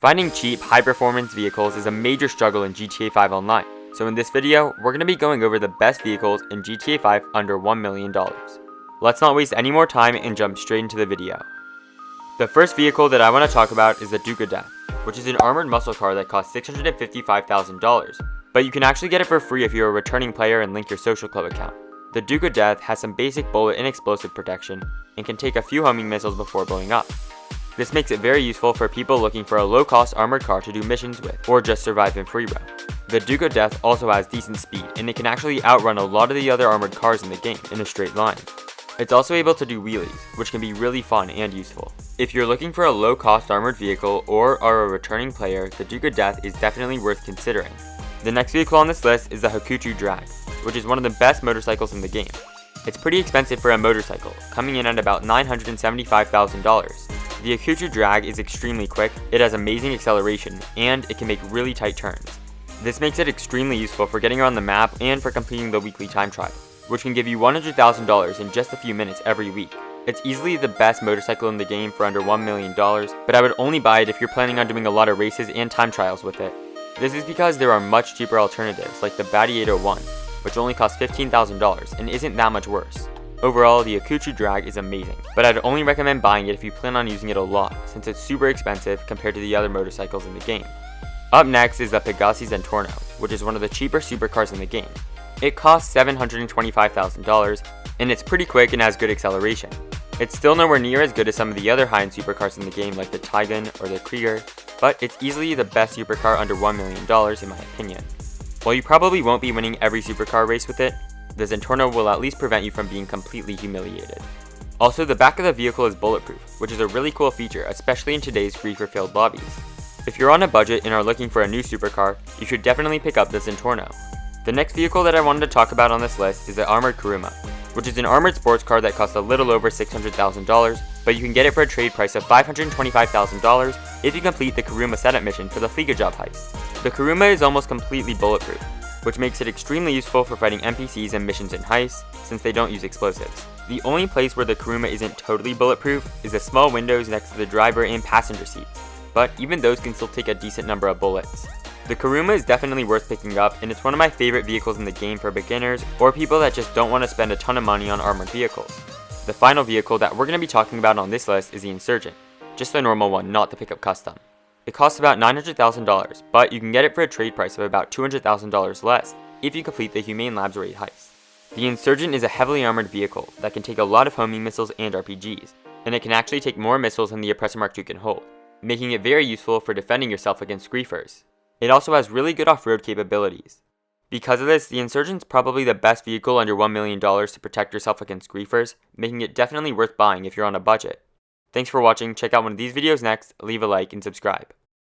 Finding cheap, high-performance vehicles is a major struggle in GTA 5 Online, so in this video, we're going to be going over the best vehicles in GTA 5 under $1 million. Let's not waste any more time and jump straight into the video. The first vehicle that I want to talk about is the Duke of Death, which is an armored muscle car that costs $655,000, but you can actually get it for free if you're a returning player and link your social club account. The Duke of Death has some basic bullet and explosive protection, and can take a few homing missiles before blowing up. This makes it very useful for people looking for a low-cost armored car to do missions with, or just survive in free roam. The Duke of Death also has decent speed, and it can actually outrun a lot of the other armored cars in the game in a straight line. It's also able to do wheelies, which can be really fun and useful. If you're looking for a low-cost armored vehicle or are a returning player, the Duke of Death is definitely worth considering. The next vehicle on this list is the Hakuchou Drag, which is one of the best motorcycles in the game. It's pretty expensive for a motorcycle, coming in at about $975,000. The Hakuchou Drag is extremely quick, it has amazing acceleration, and it can make really tight turns. This makes it extremely useful for getting around the map and for completing the weekly time trial, which can give you $100,000 in just a few minutes every week. It's easily the best motorcycle in the game for under $1 million, but I would only buy it if you're planning on doing a lot of races and time trials with it. This is because there are much cheaper alternatives like the Batty 801, which only costs $15,000 and isn't that much worse. Overall, the Hakuchou Drag is amazing, but I'd only recommend buying it if you plan on using it a lot, since it's super expensive compared to the other motorcycles in the game. Up next is the Pegassi Zentorno, which is one of the cheaper supercars in the game. It costs $725,000, and it's pretty quick and has good acceleration. It's still nowhere near as good as some of the other high-end supercars in the game like the Taycan or the Krieger, but it's easily the best supercar under $1 million in my opinion. While you probably won't be winning every supercar race with it, the Zentorno will at least prevent you from being completely humiliated. Also, the back of the vehicle is bulletproof, which is a really cool feature, especially in today's free-for-filled lobbies. If you're on a budget and are looking for a new supercar, you should definitely pick up the Zentorno. The next vehicle that I wanted to talk about on this list is the armored Kuruma, which is an armored sports car that costs a little over $600,000, but you can get it for a trade price of $525,000 if you complete the Kuruma setup mission for the Fliga job heist. The Kuruma is almost completely bulletproof, which makes it extremely useful for fighting NPCs and missions in heists, since they don't use explosives. The only place where the Kuruma isn't totally bulletproof is the small windows next to the driver and passenger seats, but even those can still take a decent number of bullets. The Kuruma is definitely worth picking up, and it's one of my favorite vehicles in the game for beginners or people that just don't want to spend a ton of money on armored vehicles. The final vehicle that we're going to be talking about on this list is the Insurgent, just the normal one, not the pickup custom. It costs about $900,000, but you can get it for a trade price of about $200,000 less if you complete the Humane Labs raid heist. The Insurgent is a heavily armored vehicle that can take a lot of homing missiles and RPGs, and it can actually take more missiles than the Oppressor Mark II can hold, making it very useful for defending yourself against griefers. It also has really good off-road capabilities. Because of this, the Insurgent's probably the best vehicle under $1 million to protect yourself against griefers, making it definitely worth buying if you're on a budget. Thanks for watching, check out one of these videos next, leave a like and subscribe.